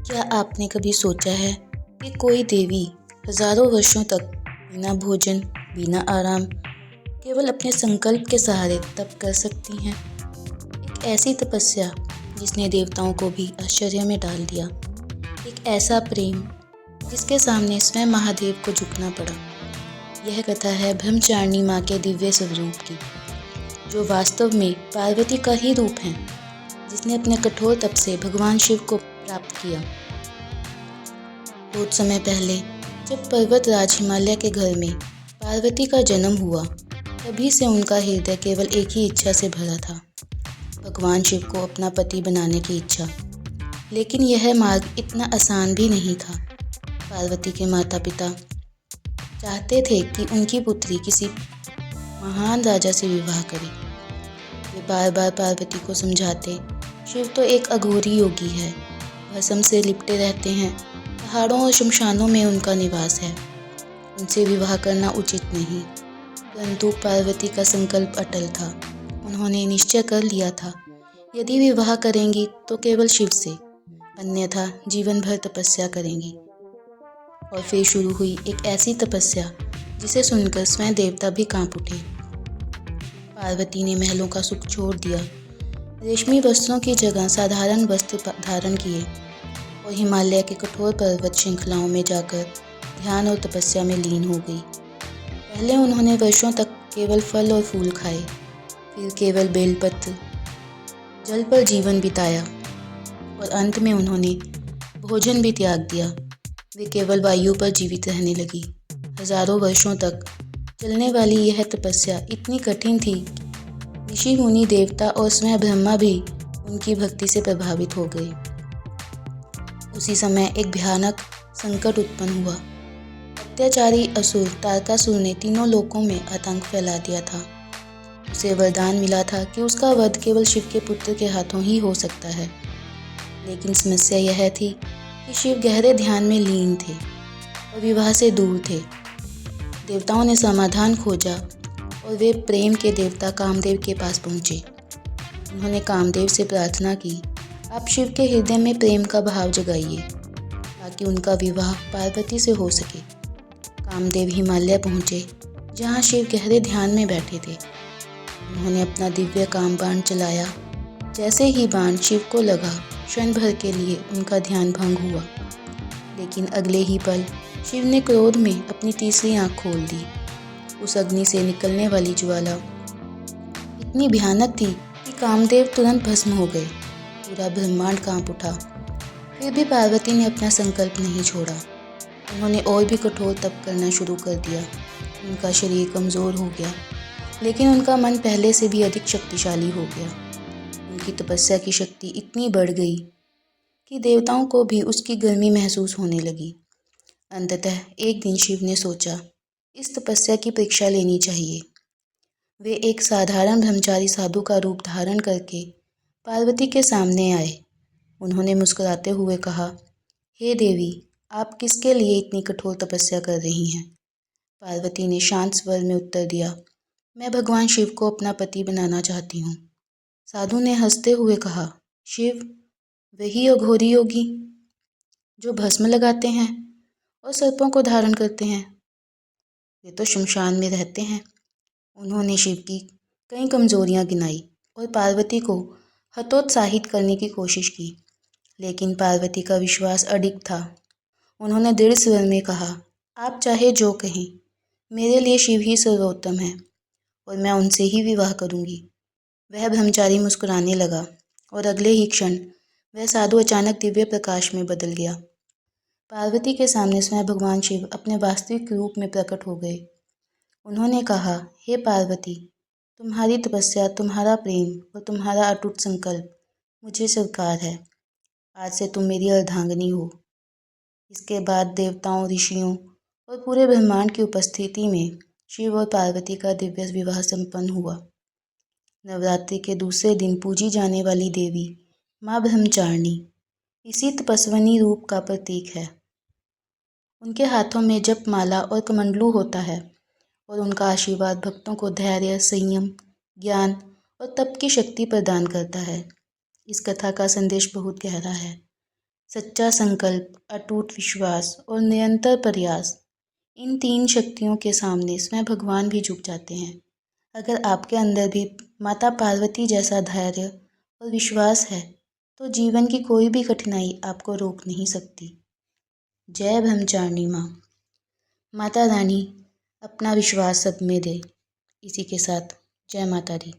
क्या आपने कभी सोचा है कि कोई देवी हजारों वर्षों तक बिना भोजन, बिना आराम, केवल अपने संकल्प के सहारे तप कर सकती हैं? एक ऐसी तपस्या जिसने देवताओं को भी आश्चर्य में डाल दिया। एक ऐसा प्रेम जिसके सामने स्वयं महादेव को झुकना पड़ा। यह कथा है ब्रह्मचारिणी माँ के दिव्य स्वरूप की, जो वास्तव में पार्वती का ही रूप है, जिसने अपने कठोर तप से भगवान शिव को प्राप्त किया। बहुत समय पहले जब पर्वत राज हिमालय के घर में पार्वती का जन्म हुआ, तभी से उनका हृदय केवल एक ही इच्छा से भरा था, भगवान शिव को अपना पति बनाने की इच्छा। लेकिन यह मार्ग इतना आसान भी नहीं था। पार्वती के माता पिता चाहते थे कि उनकी पुत्री किसी महान राजा से विवाह करे। वे बार बार पार्वती को समझाते, शिव तो एक अघोरी योगी है, भस्म से लिपटे रहते हैं, पहाड़ों और शमशानों में उनका निवास है, उनसे विवाह करना उचित नहीं। परंतु पार्वती का संकल्प अटल था। उन्होंने निश्चय कर लिया था, यदि विवाह करेंगी तो केवल शिव से, अन्यथा जीवन भर तपस्या करेंगी। और फिर शुरू हुई एक ऐसी तपस्या जिसे सुनकर स्वयं देवता भी कांप उठे। पार्वती ने महलों का सुख छोड़ दिया, रेशमी वस्त्रों की जगह साधारण वस्त्र धारण किए और हिमालय के कठोर पर्वत श्रृंखलाओं में जाकर ध्यान और तपस्या में लीन हो गई। पहले उन्होंने वर्षों तक केवल फल और फूल खाए, फिर केवल बेलपत्र, जल पर जीवन बिताया और अंत में उन्होंने भोजन भी त्याग दिया। वे केवल वायु पर जीवित रहने लगी। हजारों वर्षों तक चलने वाली यह तपस्या इतनी कठिन थी, ऋषि मुनि, देवता और स्वयं ब्रह्मा भी उनकी भक्ति से प्रभावित हो गए। उसी समय एक भयानक संकट उत्पन्न हुआ। अत्याचारी असुर तारकासुर ने तीनों लोकों में आतंक फैला दिया था। उसे वरदान मिला था कि उसका वध केवल शिव के पुत्र के हाथों ही हो सकता है। लेकिन समस्या यह थी कि शिव गहरे ध्यान में लीन थे और विवाह से दूर थे। देवताओं ने समाधान खोजा और वे प्रेम के देवता कामदेव के पास पहुंचे। उन्होंने कामदेव से प्रार्थना की, आप शिव के हृदय में प्रेम का भाव जगाइए ताकि उनका विवाह पार्वती से हो सके। कामदेव हिमालय पहुंचे, जहां शिव गहरे ध्यान में बैठे थे। उन्होंने अपना दिव्य काम बाण चलाया। जैसे ही बाण शिव को लगा, क्षण भर के लिए उनका ध्यान भंग हुआ। लेकिन अगले ही पल शिव ने क्रोध में अपनी तीसरी आंख खोल दी। उस अग्नि से निकलने वाली ज्वाला इतनी भयानक थी कि कामदेव तुरंत भस्म हो गए। पूरा ब्रह्मांड कांप उठा। फिर भी पार्वती ने अपना संकल्प नहीं छोड़ा। उन्होंने और भी कठोर तप करना शुरू कर दिया। उनका शरीर कमज़ोर हो गया, लेकिन उनका मन पहले से भी अधिक शक्तिशाली हो गया। उनकी तपस्या की शक्ति इतनी बढ़ गई कि देवताओं को भी उसकी गर्मी महसूस होने लगी। अंततः एक दिन शिव ने सोचा, इस तपस्या की परीक्षा लेनी चाहिए। वे एक साधारण ब्रह्मचारी साधु का रूप धारण करके पार्वती के सामने आए। उन्होंने मुस्कुराते हुए कहा, हे देवी, आप किसके लिए इतनी कठोर तपस्या कर रही हैं? पार्वती ने शांत स्वर में उत्तर दिया, मैं भगवान शिव को अपना पति बनाना चाहती हूँ। साधु ने हंसते हुए कहा, शिव, वही अघोरी योगी जो भस्म लगाते हैं और सर्पों को धारण करते हैं? वे तो शमशान में रहते हैं। उन्होंने शिव की कई कमजोरियां गिनाई और पार्वती को हतोत्साहित करने की कोशिश की, लेकिन पार्वती का विश्वास अडिग था। उन्होंने दृढ़ स्वर में कहा, आप चाहे जो कहें, मेरे लिए शिव ही सर्वोत्तम है और मैं उनसे ही विवाह करूंगी। वह ब्रह्मचारी मुस्कुराने लगा और अगले ही क्षण वह साधु अचानक दिव्य प्रकाश में बदल गया। पार्वती के सामने स्वयं भगवान शिव अपने वास्तविक रूप में प्रकट हो गए। उन्होंने कहा, हे पार्वती, तुम्हारी तपस्या, तुम्हारा प्रेम और तुम्हारा अटूट संकल्प मुझे स्वीकार है। आज से तुम मेरी अर्धांगिनी हो। इसके बाद देवताओं, ऋषियों और पूरे ब्रह्मांड की उपस्थिति में शिव और पार्वती का दिव्य विवाह संपन्न हुआ। नवरात्रि के दूसरे दिन पूजी जाने वाली देवी माँ ब्रह्मचारिणी इसी तपस्विनी रूप का प्रतीक है। उनके हाथों में जप माला और कमंडलू होता है और उनका आशीर्वाद भक्तों को धैर्य, संयम, ज्ञान और तप की शक्ति प्रदान करता है। इस कथा का संदेश बहुत गहरा है। सच्चा संकल्प, अटूट विश्वास और निरंतर प्रयास, इन 3 शक्तियों के सामने स्वयं भगवान भी झुक जाते हैं। अगर आपके अंदर भी माता पार्वती जैसा धैर्य और विश्वास है, तो जीवन की कोई भी कठिनाई आपको रोक नहीं सकती। जय ब्रह्मचारिणी माँ। माता रानी अपना विश्वास सब में दे। इसी के साथ जय माता दी।